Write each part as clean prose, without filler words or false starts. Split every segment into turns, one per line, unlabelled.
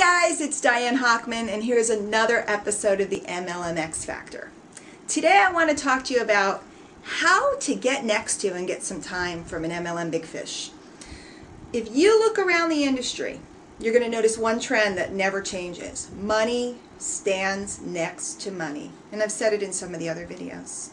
guys, it's Diane Hochman, and here's another episode of the MLM X Factor. Today I want to talk to you about how to get next to and get some time from an MLM Bigfish. If you look around the industry, you're going to notice one trend that never changes. Money stands next to money. And I've said it in some of the other videos.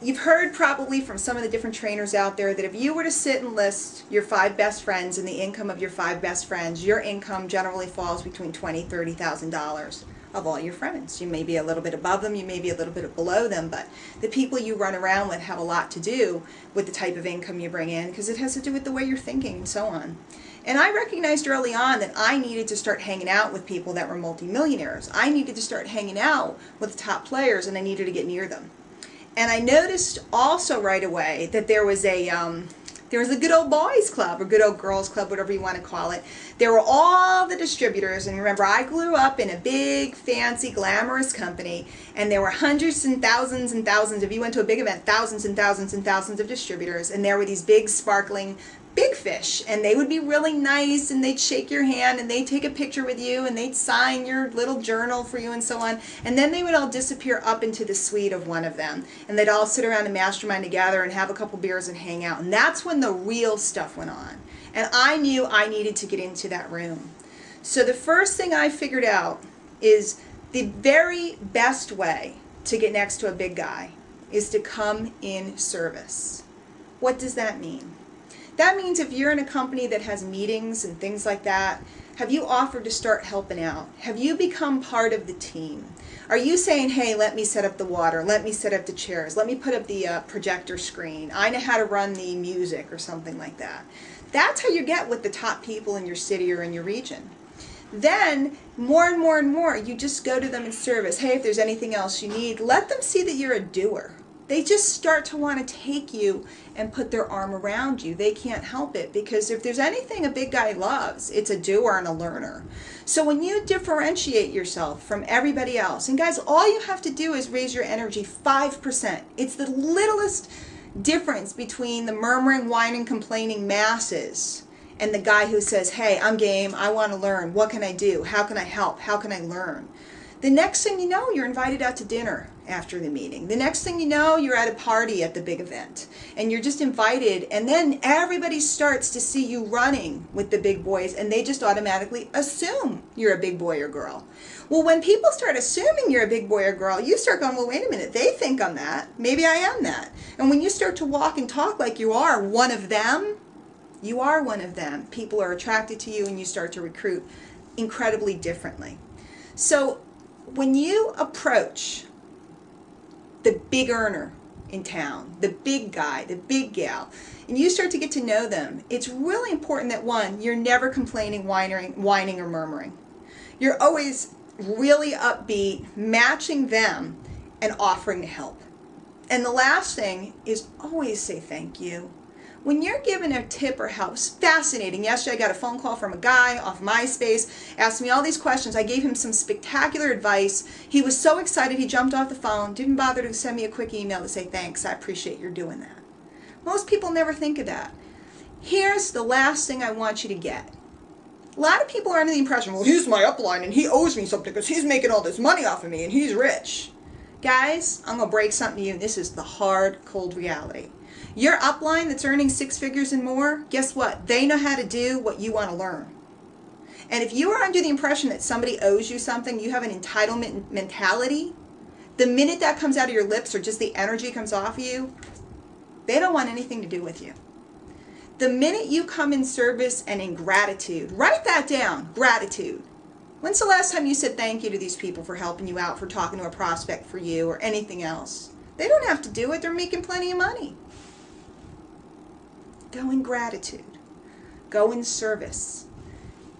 You've heard probably from some of the different trainers out there that if you were to sit and list your 5 best friends and the income of your 5 best friends, your income generally falls between $20,000 to $30,000 of all your friends. You may be a little bit above them, you may be a little bit below them, but the people you run around with have a lot to do with the type of income you bring in, because it has to do with the way you're thinking and so on. And I recognized early on that I needed to start hanging out with people that were multimillionaires. I needed to start hanging out with the top players, and I needed to get near them. And I noticed also right away that there was a good old boys club, or good old girls club, whatever you want to call it. There were all the distributors, and remember, I grew up in a big, fancy, glamorous company, and there were hundreds and thousands, if you went to a big event, thousands and thousands and thousands of distributors, and there were these big, sparkling big fish, and they would be really nice, and they'd shake your hand, and they'd take a picture with you, and they'd sign your little journal for you, and so on. And then they would all disappear up into the suite of one of them, and they'd all sit around and mastermind together and have a couple beers and hang out. And that's when the real stuff went on. And I knew I needed to get into that room. So the first thing I figured out is the very best way to get next to a big guy is to come in service. What does that mean? That means if you're in a company that has meetings and things like that, have you offered to start helping out? Have you become part of the team? Are you saying, hey, let me set up the water, let me set up the chairs, let me put up the projector screen, I know how to run the music, or something like that? That's how you get with the top people in your city or in your region. Then, more and more and more, you just go to them in service. Hey, if there's anything else you need, let them see that you're a doer. They just start to want to take you and put their arm around you. They can't help it, because if there's anything a big guy loves, it's a doer and a learner. So when you differentiate yourself from everybody else, and guys, all you have to do is raise your energy 5%. It's the littlest difference between the murmuring, whining, complaining masses and the guy who says, hey, I'm game, I want to learn, what can I do, how can I help, how can I learn? The next thing you know, you're invited out to dinner after the meeting. The next thing you know, you're at a party at the big event, and you're just invited, and then everybody starts to see you running with the big boys, and they just automatically assume you're a big boy or girl. Well, when people start assuming you're a big boy or girl, you start going, well, wait a minute, they think I'm that. Maybe I am that. And when you start to walk and talk like you are one of them, you are one of them. People are attracted to you, and you start to recruit incredibly differently. So when you approach the big earner in town, the big guy, the big gal, and you start to get to know them, it's really important that, one, you're never complaining, whining, or murmuring. You're always really upbeat, matching them, and offering to help. And the last thing is always say thank you. When you're given a tip or help, it's fascinating. Yesterday I got a phone call from a guy off MySpace, asked me all these questions. I gave him some spectacular advice. He was so excited he jumped off the phone, didn't bother to send me a quick email to say thanks, I appreciate your doing that. Most people never think of that. Here's the last thing I want you to get. A lot of people are under the impression, well, he's my upline and he owes me something because he's making all this money off of me and he's rich. Guys, I'm going to break something to you. This is the hard, cold reality. Your upline that's earning 6 figures and more, guess what? They know how to do what you want to learn. And if you are under the impression that somebody owes you something, you have an entitlement mentality, the minute that comes out of your lips or just the energy comes off of you, they don't want anything to do with you. The minute you come in service and in gratitude, write that down, gratitude. When's the last time you said thank you to these people for helping you out, for talking to a prospect for you, or anything else? They don't have to do it. They're making plenty of money. Go in gratitude. Go in service.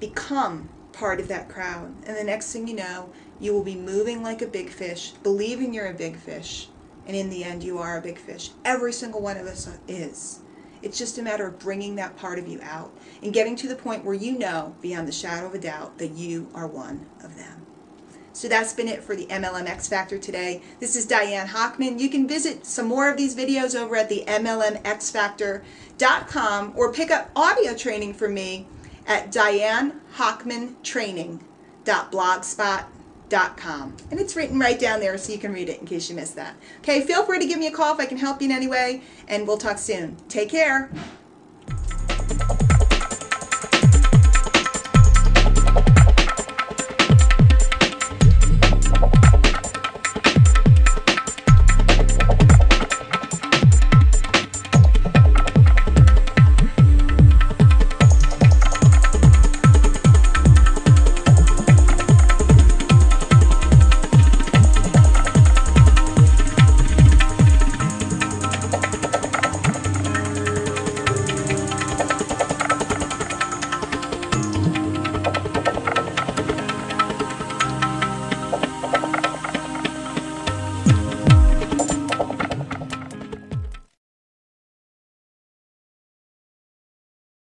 Become part of that crowd. And the next thing you know, you will be moving like a big fish, believing you're a big fish, and in the end you are a big fish. Every single one of us is. It's just a matter of bringing that part of you out and getting to the point where you know, beyond the shadow of a doubt, that you are one of them. So that's been it for the MLM X Factor today. This is Diane Hochman. You can visit some more of these videos over at the MLMXFactor.com or pick up audio training from me at dianehockmantraining.blogspot.com. And it's written right down there so you can read it in case you missed that. Okay, feel free to give me a call if I can help you in any way, and we'll talk soon. Take care.